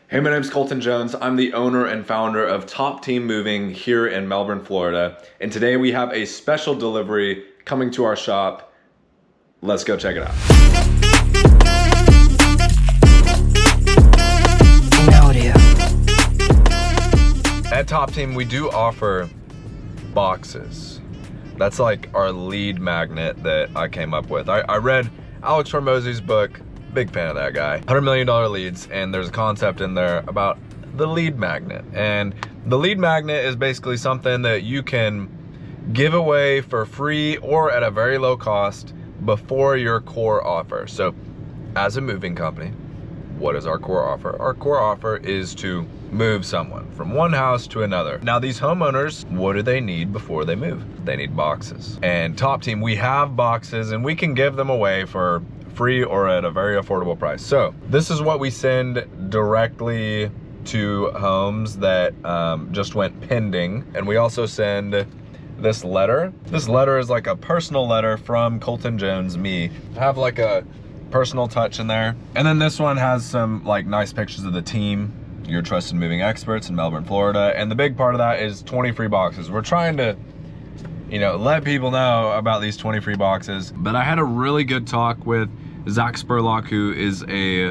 Hey, my name's Colton Jones. I'm the owner and founder of Top Team Moving here in Melbourne, Florida. And today we have a special delivery coming to our shop. Let's go check it out. At Top Team, we do offer boxes. That's like our lead magnet that I came up with. I read Alex Hormozy's book. Big fan of that guy. $100 million leads, and there's a concept in there about the lead magnet. And the lead magnet is basically something that you can give away for free or at a very low cost before your core offer. So as a moving company, what is our core offer? Our core offer is to move someone from one house to another. Now these homeowners, what do they need before they move? They need boxes. And Top Team, we have boxes and we can give them away for free or at a very affordable price. So this is what we send directly to homes that just went pending. And we also send this letter. This letter is like a personal letter from Colton Jones, me. Have like a personal touch in there. And then this one has some like nice pictures of the team, your trusted moving experts in Melbourne, Florida. And the big part of that is 20 free boxes. We're trying to, you know, let people know about these 20 free boxes. But I had a really good talk with Zach Spurlock, who is a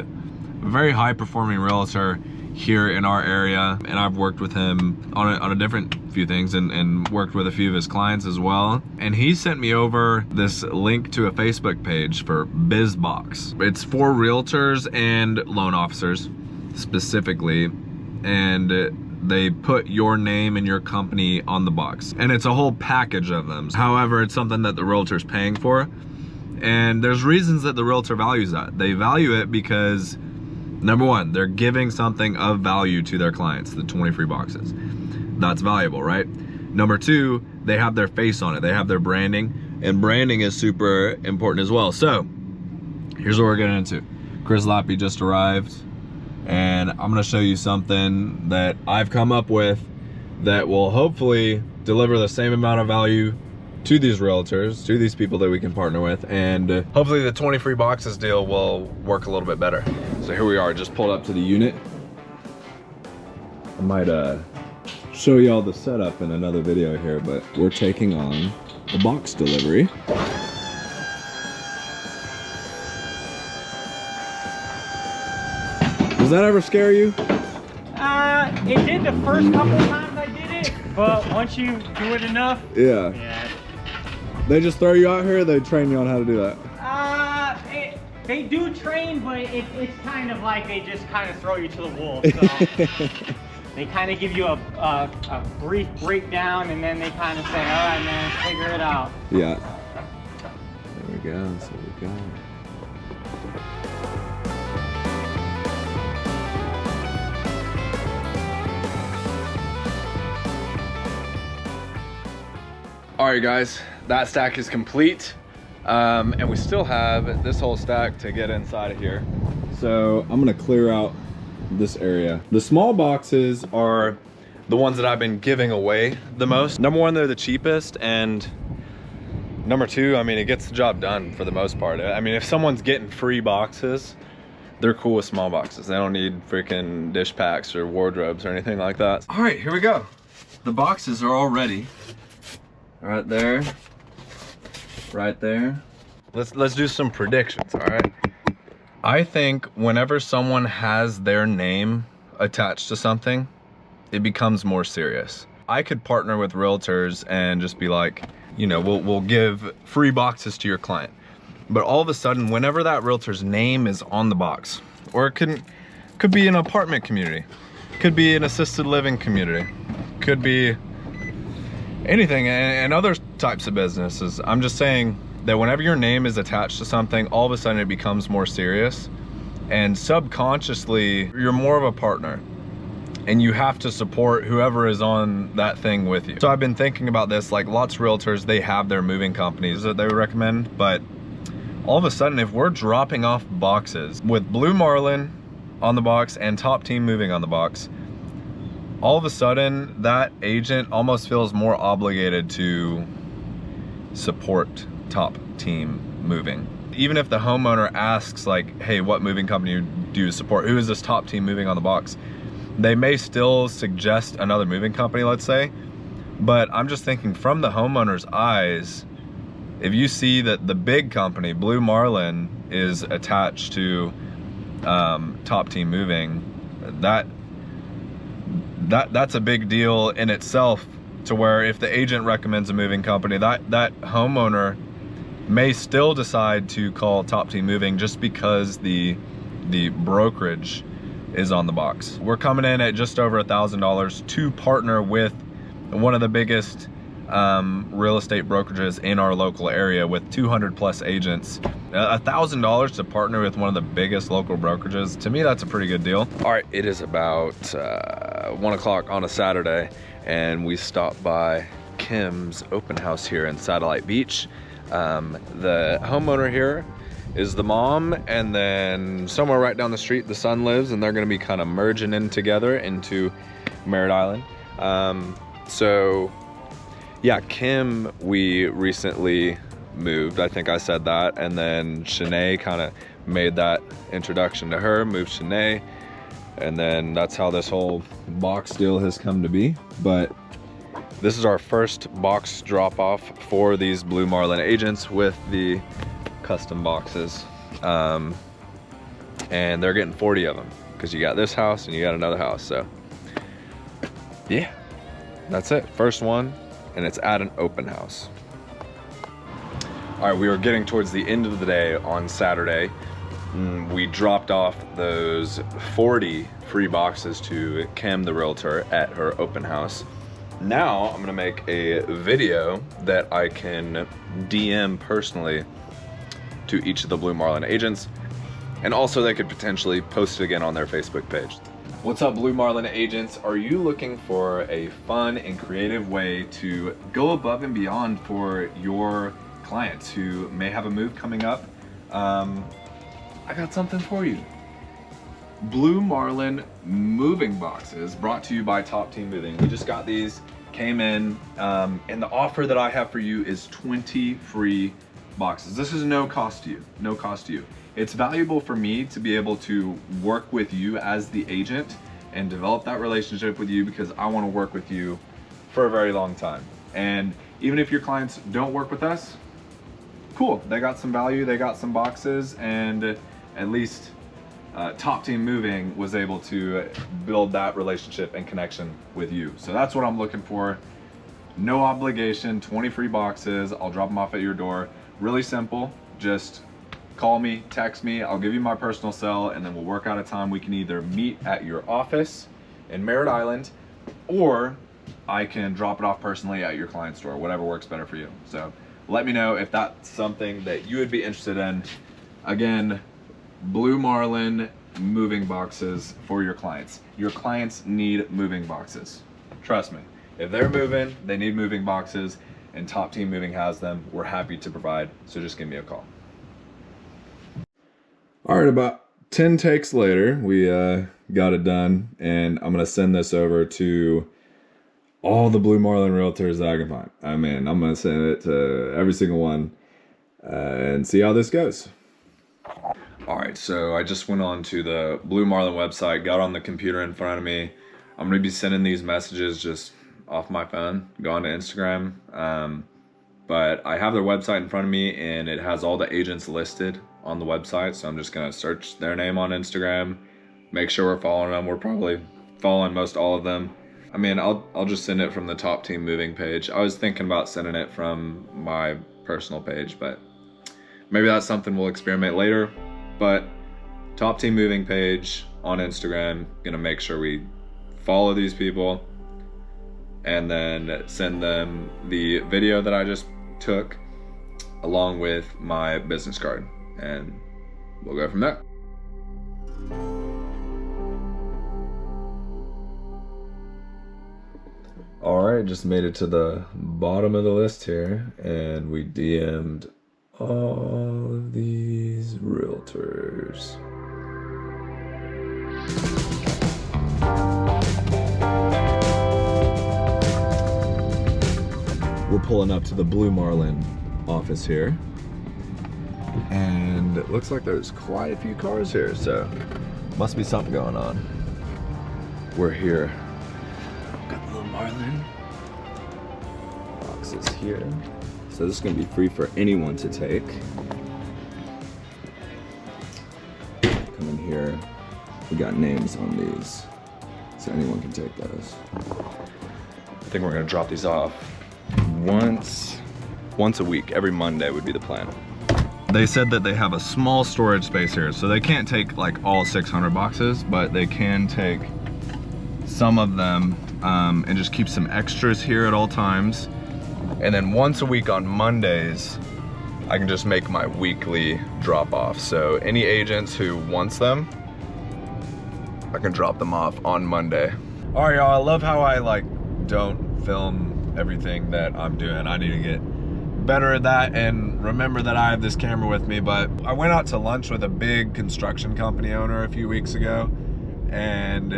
very high performing realtor here in our area. And I've worked with him on a different few things and worked with a few of his clients as well. And he sent me over this link to a Facebook page for BizBox. It's for realtors and loan officers specifically. And they put your name and your company on the box. And it's a whole package of them. However, it's something that the realtor's paying for. And there's reasons that the realtor values that. They value it because, number one, they're giving something of value to their clients, the 20 free boxes. That's valuable, right? Number two, they have their face on it. They have their branding, and branding is super important as well. So here's what we're getting into. Chris Lappy just arrived, and I'm gonna show you something that I've come up with that will hopefully deliver the same amount of value to these realtors, to these people that we can partner with, and hopefully the 20 free boxes deal will work a little bit better. So here we are, just pulled up to the unit. I might show y'all the setup in another video here, but we're taking on a box delivery. Does that ever scare you? It did the first couple times I did it, but once you do it enough, yeah. They just throw you out here, they train you on how to do that? They do train, but it's kind of like they just kind of throw you to the wolves. So they kind of give you a brief breakdown, and then they kind of say, all right, man, figure it out. Yeah. There we go, so we go. All right, guys, that stack is complete. And we still have this whole stack to get inside of here. So I'm gonna clear out this area. The small boxes are the ones that I've been giving away the most. Number one, they're the cheapest, and number two, I mean, it gets the job done for the most part. I mean, if someone's getting free boxes, they're cool with small boxes. They don't need freaking dish packs or wardrobes or anything like that. All right, here we go. The boxes are all ready. Right there, right there. Let's do some predictions, all right? I think whenever someone has their name attached to something, it becomes more serious. I could partner with realtors and just be like, you know, we'll give free boxes to your client. But all of a sudden, whenever that realtor's name is on the box, or it could be an apartment community, could be an assisted living community, could be anything, and other types of businesses. I'm just saying that whenever your name is attached to something, all of a sudden it becomes more serious, and subconsciously you're more of a partner and you have to support whoever is on that thing with you. So I've been thinking about this, like lots of realtors, they have their moving companies that they would recommend, but all of a sudden if we're dropping off boxes with Blue Marlin on the box and Top Team Moving on the box, all of a sudden that agent almost feels more obligated to support Top Team Moving. even if the homeowner asks like, hey, what moving company do you support? Who is this Top Team Moving on the box? They may still suggest another moving company, let's say, but I'm just thinking from the homeowner's eyes, if you see that the big company, Blue Marlin, is attached to Top Team Moving, that's a big deal in itself, to where if the agent recommends a moving company, that homeowner may still decide to call Top Team Moving just because the brokerage is on the box. We're coming in at just over $1,000 to partner with one of the biggest real estate brokerages in our local area with 200 plus agents. $1,000 to partner with one of the biggest local brokerages, to me that's a pretty good deal. All right, it is about 1 o'clock on a Saturday, and we stopped by Kim's open house here in Satellite Beach. The homeowner here is the mom, and then somewhere right down the street the son lives, and they're gonna be kind of merging in together into Merritt Island. So yeah, Kim, we recently moved, I think I said that, and then Shanae kind of made that introduction to her, moved Shanae, and then that's how this whole box deal has come to be. But this is our first box drop off for these Blue Marlin agents with the custom boxes, and they're getting 40 of them because you got this house and you got another house. So yeah, that's it, first one, and it's at an open house. All right, we were getting towards the end of the day on Saturday. We dropped off those 40 free boxes to Kim, the realtor, at her open house. Now I'm gonna make a video that I can DM personally to each of the Blue Marlin agents, and also they could potentially post it again on their Facebook page. What's up, Blue Marlin agents? Are you looking for a fun and creative way to go above and beyond for your clients who may have a move coming up? I got something for you. Blue Marlin moving boxes, brought to you by Top Team Moving. We just got these, came in, and the offer that I have for you is 20 free boxes. This is no cost to you, no cost to you. It's valuable for me to be able to work with you as the agent and develop that relationship with you, because I want to work with you for a very long time. And even if your clients don't work with us, cool, they got some value, they got some boxes, and at least Top Team Moving was able to build that relationship and connection with you. So that's what I'm looking for. No obligation, 20 free boxes. I'll drop them off at your door. Really simple. Just call me, text me, I'll give you my personal cell, and then we'll work out a time we can either meet at your office in Merritt Island, or I can drop it off personally at your client's store, whatever works better for you. So let me know if that's something that you would be interested in. Again, Blue Marlin moving boxes for your clients. Your clients need moving boxes. Trust me, if they're moving, they need moving boxes, and Top Team Moving has them. We're happy to provide, so just give me a call. All right, about 10 takes later, we got it done, and I'm gonna send this over to all the Blue Marlin realtors that I can find. I mean, I'm gonna send it to every single one and see how this goes. All right, so I just went on to the Blue Marlin website, got on the computer in front of me. I'm gonna be sending these messages just off my phone, go on to Instagram. But I have their website in front of me, and it has all the agents listed on the website. So I'm just gonna search their name on Instagram, make sure we're following them. We're probably following most all of them. I mean, I'll just send it from the Top Team Moving page. I was thinking about sending it from my personal page, but maybe that's something we'll experiment later. But Top Team Moving page on Instagram, gonna make sure we follow these people, and then send them the video that I just took along with my business card, and we'll go from there. All right, just made it to the bottom of the list here, and we DM'd all of these realtors. We're pulling up to the Blue Marlin office here, and it looks like there's quite a few cars here, so must be something going on. We're here. Got the little Marlin boxes here. So this is gonna be free for anyone to take. Come in here. We got names on these, so anyone can take those. I think we're gonna drop these off once a week. Every Monday would be the plan. They said that they have a small storage space here, so they can't take like all 600 boxes, but they can take some of them and just keep some extras here at all times. And then once a week on Mondays, I can just make my weekly drop off. So any agents who wants them, I can drop them off on Monday. All right, y'all, I love how I like don't film everything that I'm doing. I need to get better at that and remember that I have this camera with me. But I went out to lunch with a big construction company owner a few weeks ago, and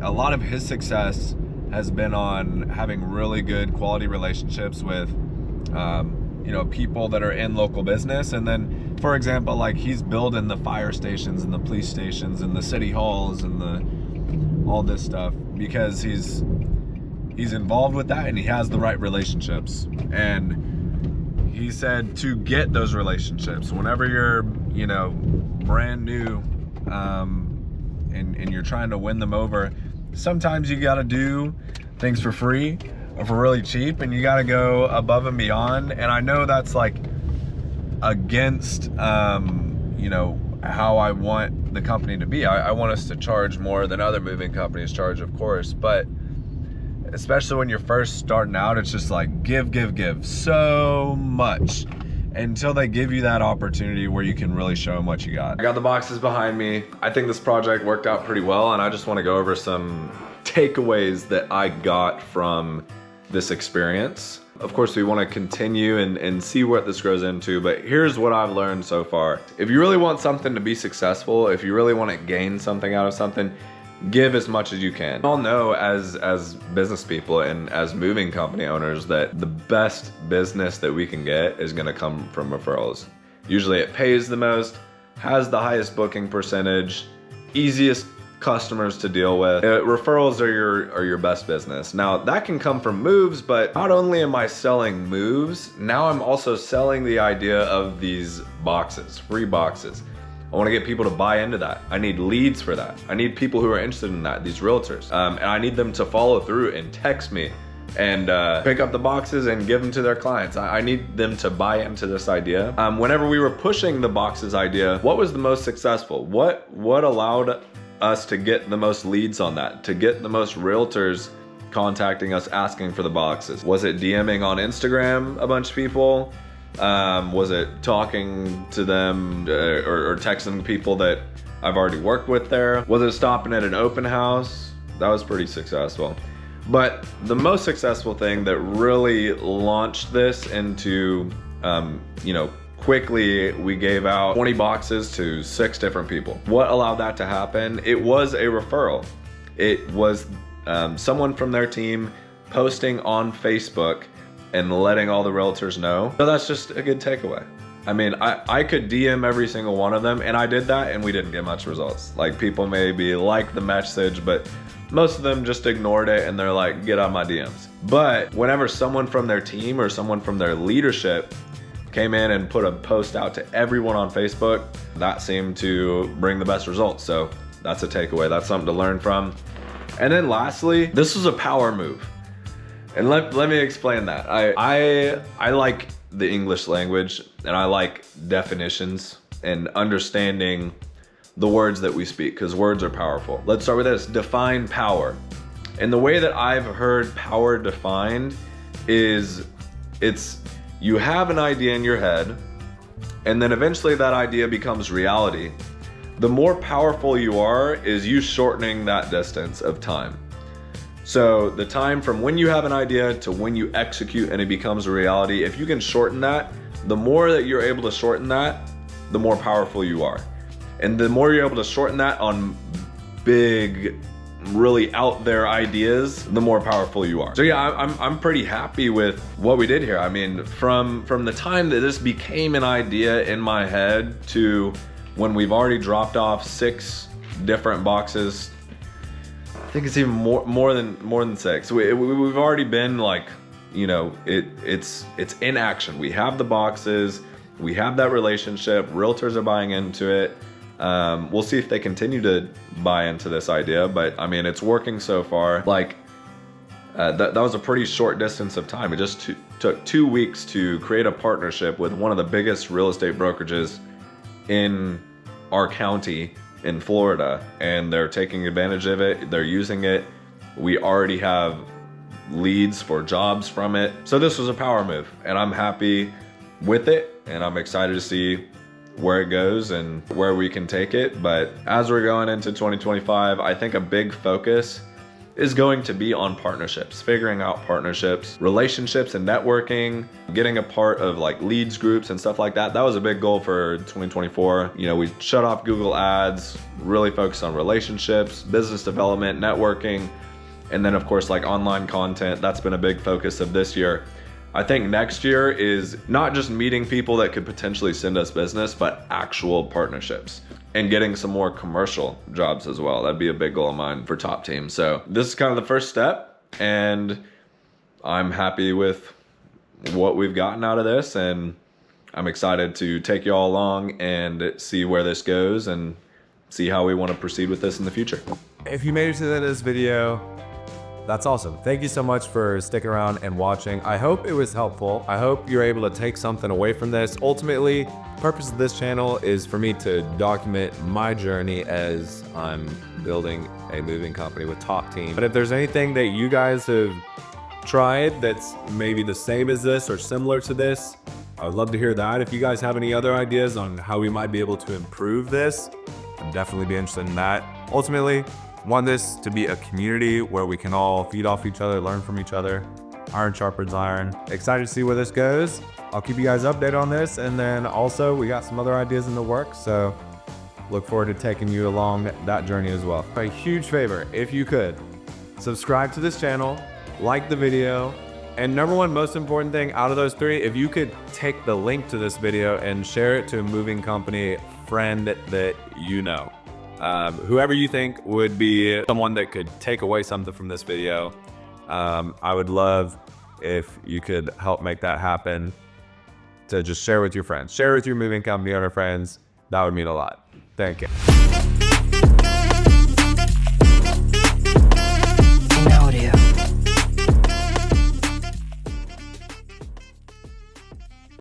a lot of his success has been on having really good quality relationships with you know, people that are in local business. And then, for example, like he's building the fire stations and the police stations and the city halls and all this stuff because he's involved with that and he has the right relationships. And he said to get those relationships, whenever you're, you know, brand new and you're trying to win them over, sometimes you gotta do things for free or for really cheap, and you gotta go above and beyond. And I know that's like against, you know, how I want the company to be. I want us to charge more than other moving companies charge, of course, but especially when you're first starting out, it's just like give so much until they give you that opportunity where you can really show them what you got. I got the boxes behind me. I think this project worked out pretty well, and I just want to go over some takeaways that I got from this experience. Of course, we want to continue and see what this grows into, but here's what I've learned so far. If you really want something to be successful, if you really want to gain something out of something, give as much as you can. We all know as business people and as moving company owners that the best business that we can get is gonna come from referrals. Usually it pays the most, has the highest booking percentage, easiest customers to deal with. Referrals are your best business. Now that can come from moves, but not only am I selling moves, now I'm also selling the idea of these boxes, free boxes. I want to get people to buy into that. I need leads for that. I need people who are interested in that, these realtors. And I need them to follow through and text me and pick up the boxes and give them to their clients. I need them to buy into this idea. Whenever we were pushing the boxes idea, what was the most successful? What allowed us to get the most leads on that, to get the most realtors contacting us asking for the boxes? Was it DMing on Instagram a bunch of people? Was it talking to them or texting people that I've already worked with there? Was it stopping at an open house? That was pretty successful. But the most successful thing that really launched this into, you know, quickly we gave out 20 boxes to 6 different people. What allowed that to happen? It was a referral. It was someone from their team posting on Facebook and letting all the realtors know. So that's just a good takeaway. I mean, I could DM every single one of them, and I did that and we didn't get much results. Like, people maybe liked the message, but most of them just ignored it and they're like, get out of my DMs. But whenever someone from their team or someone from their leadership came in and put a post out to everyone on Facebook, that seemed to bring the best results. So that's a takeaway. That's something to learn from. And then lastly, this was a power move. And let me explain that. I like the English language, and I like definitions and understanding the words that we speak, because words are powerful. Let's start with this. Define power. And the way that I've heard power defined is you have an idea in your head, and then eventually that idea becomes reality. The more powerful you are is you shortening that distance of time. So the time from when you have an idea to when you execute and it becomes a reality, if you can shorten that, the more that you're able to shorten that, the more powerful you are. And the more you're able to shorten that on big really out there ideas, the more powerful you are. So yeah, I'm pretty happy with what we did here. I mean, from the time that this became an idea in my head to when we've already dropped off 6 different boxes, I think it's even more than 6. We've already been like, you know, it's in action. We have the boxes, we have that relationship, realtors are buying into it. We'll see if they continue to buy into this idea, but I mean, it's working so far. Like, that was a pretty short distance of time. It just took 2 weeks to create a partnership with one of the biggest real estate brokerages in our county in Florida, and they're taking advantage of it. They're using it. We already have leads for jobs from it. So this was a power move, and I'm happy with it, and I'm excited to see where it goes and where we can take it. But as we're going into 2025, I think a big focus is going to be on partnerships, figuring out partnerships, relationships and networking, getting a part of like leads groups and stuff like that. That was a big goal for 2024. You know, we shut off Google ads, really focus on relationships, business development, networking, and then of course like online content. That's been a big focus of this year. I think next year is not just meeting people that could potentially send us business, but actual partnerships and getting some more commercial jobs as well. That'd be a big goal of mine for Top Team. So this is kind of the first step, and I'm happy with what we've gotten out of this, and I'm excited to take you all along and see where this goes and see how we want to proceed with this in the future. If you made it to the end of this video, that's awesome. Thank you so much for sticking around and watching. I hope it was helpful. I hope you're able to take something away from this. Ultimately, the purpose of this channel is for me to document my journey as I'm building a moving company with Top Team. But if there's anything that you guys have tried that's maybe the same as this or similar to this, I would love to hear that. If you guys have any other ideas on how we might be able to improve this, I'd definitely be interested in that. Ultimately, want this to be a community where we can all feed off each other, learn from each other. Iron sharpens iron. Excited to see where this goes. I'll keep you guys updated on this. And then also we got some other ideas in the works. So look forward to taking you along that journey as well. A huge favor, if you could, subscribe to this channel, like the video, and number one, most important thing out of those 3, if you could take the link to this video and share it to a moving company friend that you know. Whoever you think would be someone that could take away something from this video, I would love if you could help make that happen, to just share with your friends. Share with your moving company owner friends. That would mean a lot. Thank you.